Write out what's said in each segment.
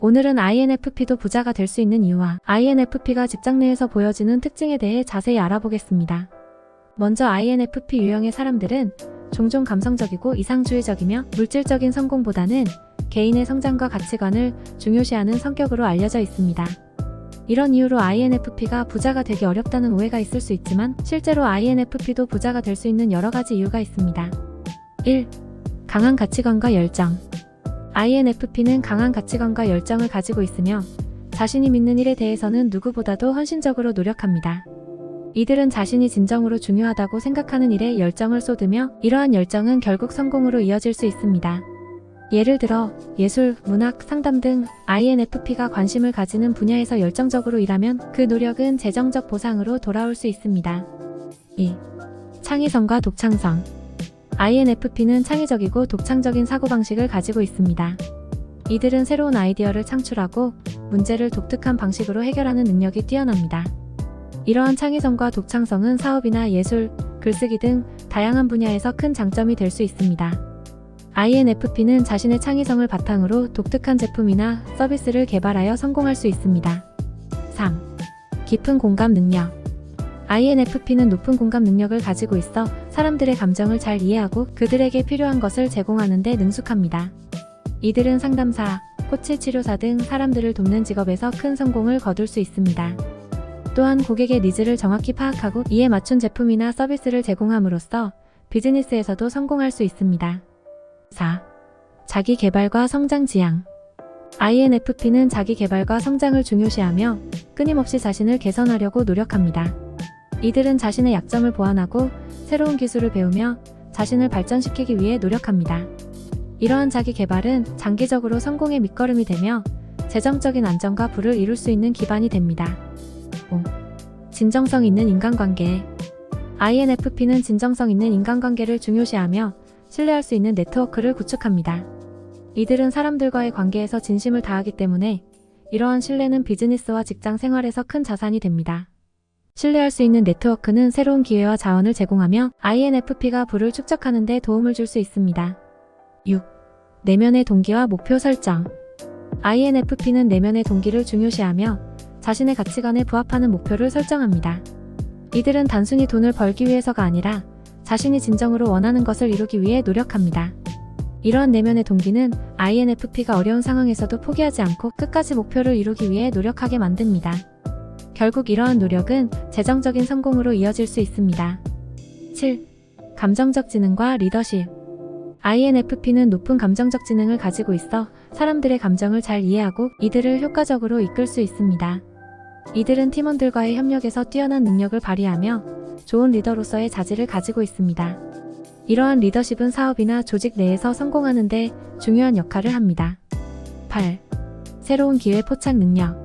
오늘은 INFP도 부자가 될 수 있는 이유와 INFP가 직장 내에서 보여지는 특징에 대해 자세히 알아보겠습니다. 먼저 INFP 유형의 사람들은 종종 감성적이고 이상주의적이며 물질적인 성공보다는 개인의 성장과 가치관을 중요시하는 성격으로 알려져 있습니다. 이런 이유로 INFP가 부자가 되기 어렵다는 오해가 있을 수 있지만 실제로 INFP도 부자가 될 수 있는 여러 가지 이유가 있습니다. 1. 강한 가치관과 열정. INFP는 강한 가치관과 열정을 가지고 있으며 자신이 믿는 일에 대해서는 누구보다도 헌신적으로 노력합니다. 이들은 자신이 진정으로 중요하다고 생각하는 일에 열정을 쏟으며 이러한 열정은 결국 성공으로 이어질 수 있습니다. 예를 들어 예술, 문학, 상담 등 INFP가 관심을 가지는 분야에서 열정적으로 일하면 그 노력은 재정적 보상으로 돌아올 수 있습니다. 2. 창의성과 독창성. INFP는 창의적이고 독창적인 사고방식을 가지고 있습니다. 이들은 새로운 아이디어를 창출하고 문제를 독특한 방식으로 해결하는 능력이 뛰어납니다. 이러한 창의성과 독창성은 사업이나 예술, 글쓰기 등 다양한 분야에서 큰 장점이 될 수 있습니다. INFP는 자신의 창의성을 바탕으로 독특한 제품이나 서비스를 개발하여 성공할 수 있습니다. 3. 깊은 공감 능력. INFP는 높은 공감 능력을 가지고 있어 사람들의 감정을 잘 이해하고 그들에게 필요한 것을 제공하는 데 능숙합니다. 이들은 상담사, 코치 치료사 등 사람들을 돕는 직업에서 큰 성공을 거둘 수 있습니다. 또한 고객의 니즈를 정확히 파악하고 이에 맞춘 제품이나 서비스를 제공함으로써 비즈니스에서도 성공할 수 있습니다. 4. 자기 개발과 성장 지향. INFP는 자기 개발과 성장을 중요시하며 끊임없이 자신을 개선하려고 노력합니다. 이들은 자신의 약점을 보완하고 새로운 기술을 배우며 자신을 발전시키기 위해 노력합니다. 이러한 자기 개발은 장기적으로 성공의 밑거름이 되며 재정적인 안정과 부를 이룰 수 있는 기반이 됩니다. 5. 진정성 있는 인간관계. INFP는 진정성 있는 인간관계를 중요시하며 신뢰할 수 있는 네트워크를 구축합니다. 이들은 사람들과의 관계에서 진심을 다하기 때문에 이러한 신뢰는 비즈니스와 직장 생활에서 큰 자산이 됩니다. 신뢰할 수 있는 네트워크는 새로운 기회와 자원을 제공하며 INFP가 부를 축적하는 데 도움을 줄 수 있습니다. 6. 내면의 동기와 목표 설정. INFP는 내면의 동기를 중요시하며 자신의 가치관에 부합하는 목표를 설정합니다. 이들은 단순히 돈을 벌기 위해서가 아니라 자신이 진정으로 원하는 것을 이루기 위해 노력합니다. 이러한 내면의 동기는 INFP가 어려운 상황에서도 포기하지 않고 끝까지 목표를 이루기 위해 노력하게 만듭니다. 결국 이러한 노력은 재정적인 성공으로 이어질 수 있습니다. 7. 감정적 지능과 리더십. INFP는 높은 감정적 지능을 가지고 있어 사람들의 감정을 잘 이해하고 이들을 효과적으로 이끌 수 있습니다. 이들은 팀원들과의 협력에서 뛰어난 능력을 발휘하며 좋은 리더로서의 자질을 가지고 있습니다. 이러한 리더십은 사업이나 조직 내에서 성공하는 데 중요한 역할을 합니다. 8. 새로운 기회 포착 능력.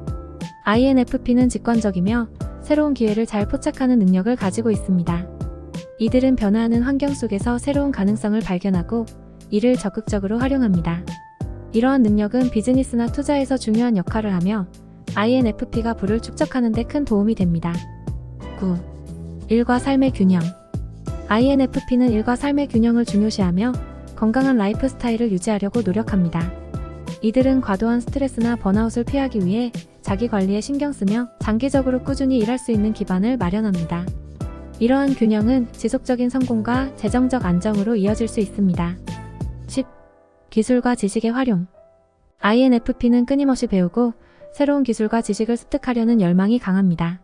INFP는 직관적이며 새로운 기회를 잘 포착하는 능력을 가지고 있습니다. 이들은 변화하는 환경 속에서 새로운 가능성을 발견하고 이를 적극적으로 활용합니다. 이러한 능력은 비즈니스나 투자에서 중요한 역할을 하며 INFP가 부를 축적하는 데 큰 도움이 됩니다. 9. 일과 삶의 균형. INFP는 일과 삶의 균형을 중요시하며 건강한 라이프 스타일을 유지하려고 노력합니다. 이들은 과도한 스트레스나 번아웃을 피하기 위해 자기 관리에 신경 쓰며 장기적으로 꾸준히 일할 수 있는 기반을 마련합니다. 이러한 균형은 지속적인 성공과 재정적 안정으로 이어질 수 있습니다. 10. 기술과 지식의 활용. INFP는 끊임없이 배우고 새로운 기술과 지식을 습득하려는 열망이 강합니다.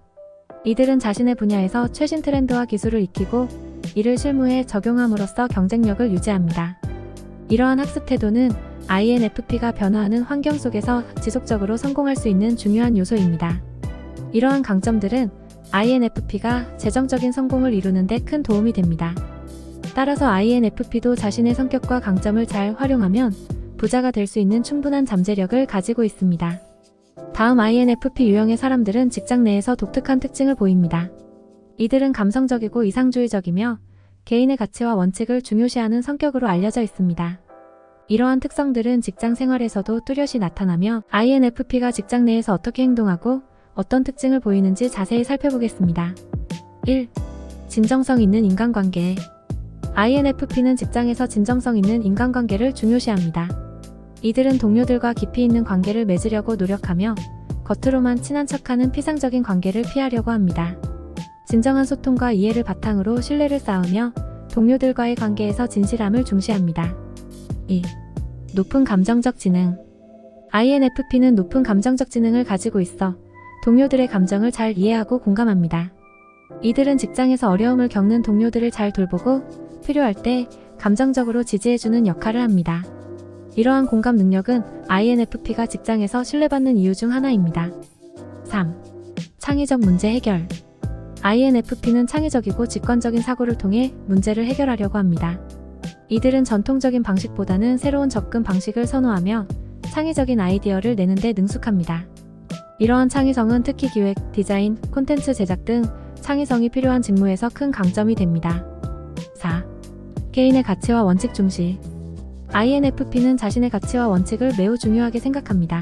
이들은 자신의 분야에서 최신 트렌드와 기술을 익히고 이를 실무에 적용함으로써 경쟁력을 유지합니다. 이러한 학습 태도는 INFP가 변화하는 환경 속에서 지속적으로 성공할 수 있는 중요한 요소입니다. 이러한 강점들은 INFP가 재정적인 성공을 이루는 데 큰 도움이 됩니다. 따라서 INFP도 자신의 성격과 강점을 잘 활용하면 부자가 될 수 있는 충분한 잠재력을 가지고 있습니다. 다음 INFP 유형의 사람들은 직장 내에서 독특한 특징을 보입니다. 이들은 감성적이고 이상주의적이며 개인의 가치와 원칙을 중요시하는 성격으로 알려져 있습니다. 이러한 특성들은 직장 생활에서도 뚜렷이 나타나며 INFP가 직장 내에서 어떻게 행동하고 어떤 특징을 보이는지 자세히 살펴보겠습니다. 1. 진정성 있는 인간관계. INFP는 직장에서 진정성 있는 인간관계를 중요시합니다. 이들은 동료들과 깊이 있는 관계를 맺으려고 노력하며 겉으로만 친한 척하는 피상적인 관계를 피하려고 합니다. 진정한 소통과 이해를 바탕으로 신뢰를 쌓으며 동료들과의 관계에서 진실함을 중시합니다. 2. 높은 감정적 지능. INFP는 높은 감정적 지능을 가지고 있어 동료들의 감정을 잘 이해하고 공감합니다. 이들은 직장에서 어려움을 겪는 동료들을 잘 돌보고 필요할 때 감정적으로 지지해주는 역할을 합니다. 이러한 공감 능력은 INFP가 직장에서 신뢰받는 이유 중 하나입니다. 3. 창의적 문제 해결. INFP는 창의적이고 직관적인 사고를 통해 문제를 해결하려고 합니다. 이들은 전통적인 방식보다는 새로운 접근 방식을 선호하며 창의적인 아이디어를 내는 데 능숙합니다. 이러한 창의성은 특히 기획, 디자인, 콘텐츠 제작 등 창의성이 필요한 직무에서 큰 강점이 됩니다. 4. 개인의 가치와 원칙 중시. INFP는 자신의 가치와 원칙을 매우 중요하게 생각합니다.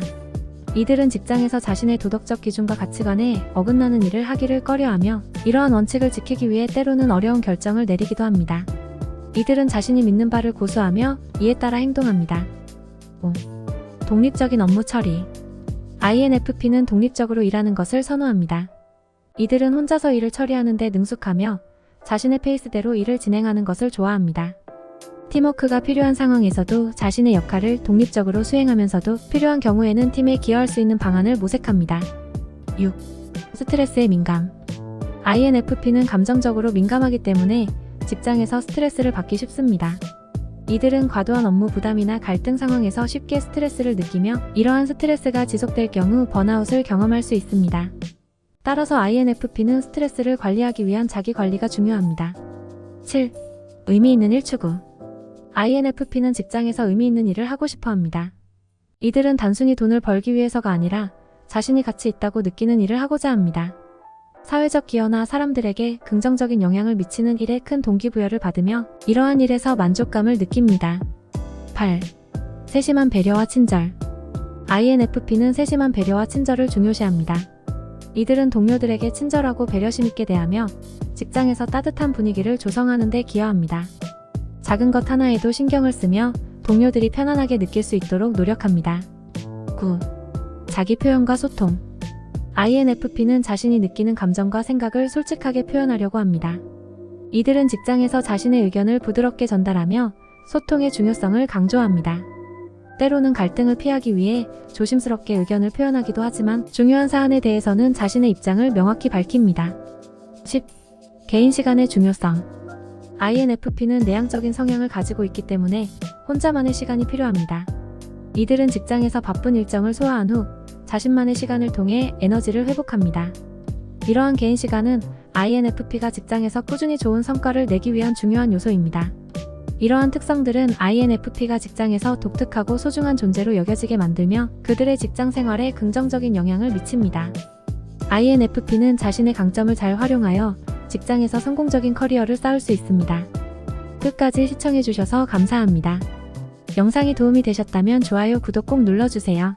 이들은 직장에서 자신의 도덕적 기준과 가치관에 어긋나는 일을 하기를 꺼려하며 이러한 원칙을 지키기 위해 때로는 어려운 결정을 내리기도 합니다. 이들은 자신이 믿는 바를 고수하며 이에 따라 행동합니다. 5. 독립적인 업무 처리. INFP는 독립적으로 일하는 것을 선호합니다. 이들은 혼자서 일을 처리하는 데 능숙하며 자신의 페이스대로 일을 진행하는 것을 좋아합니다. 팀워크가 필요한 상황에서도 자신의 역할을 독립적으로 수행하면서도 필요한 경우에는 팀에 기여할 수 있는 방안을 모색합니다. 6. 스트레스에 민감. INFP는 감정적으로 민감하기 때문에 직장에서 스트레스를 받기 쉽습니다. 이들은 과도한 업무 부담이나 갈등 상황에서 쉽게 스트레스를 느끼며 이러한 스트레스가 지속될 경우 번아웃을 경험할 수 있습니다. 따라서 INFP는 스트레스를 관리하기 위한 자기 관리가 중요합니다. 7. 의미 있는 일 추구. INFP는 직장에서 의미 있는 일을 하고 싶어 합니다. 이들은 단순히 돈을 벌기 위해서가 아니라 자신이 가치 있다고 느끼는 일을 하고자 합니다. 사회적 기여나 사람들에게 긍정적인 영향을 미치는 일에 큰 동기부여를 받으며 이러한 일에서 만족감을 느낍니다. 8. 세심한 배려와 친절. INFP는 세심한 배려와 친절을 중요시합니다. 이들은 동료들에게 친절하고 배려심 있게 대하며 직장에서 따뜻한 분위기를 조성하는 데 기여합니다. 작은 것 하나에도 신경을 쓰며 동료들이 편안하게 느낄 수 있도록 노력합니다. 9. 자기 표현과 소통. INFP는 자신이 느끼는 감정과 생각을 솔직하게 표현하려고 합니다. 이들은 직장에서 자신의 의견을 부드럽게 전달하며 소통의 중요성을 강조합니다. 때로는 갈등을 피하기 위해 조심스럽게 의견을 표현하기도 하지만 중요한 사안에 대해서는 자신의 입장을 명확히 밝힙니다. 10. 개인 시간의 중요성. INFP는 내향적인 성향을 가지고 있기 때문에 혼자만의 시간이 필요합니다. 이들은 직장에서 바쁜 일정을 소화한 후 자신만의 시간을 통해 에너지를 회복합니다. 이러한 개인 시간은 INFP가 직장에서 꾸준히 좋은 성과를 내기 위한 중요한 요소입니다. 이러한 특성들은 INFP가 직장에서 독특하고 소중한 존재로 여겨지게 만들며 그들의 직장 생활에 긍정적인 영향을 미칩니다. INFP는 자신의 강점을 잘 활용하여 직장에서 성공적인 커리어를 쌓을 수 있습니다. 끝까지 시청해주셔서 감사합니다. 영상이 도움이 되셨다면 좋아요, 구독 꼭 눌러주세요.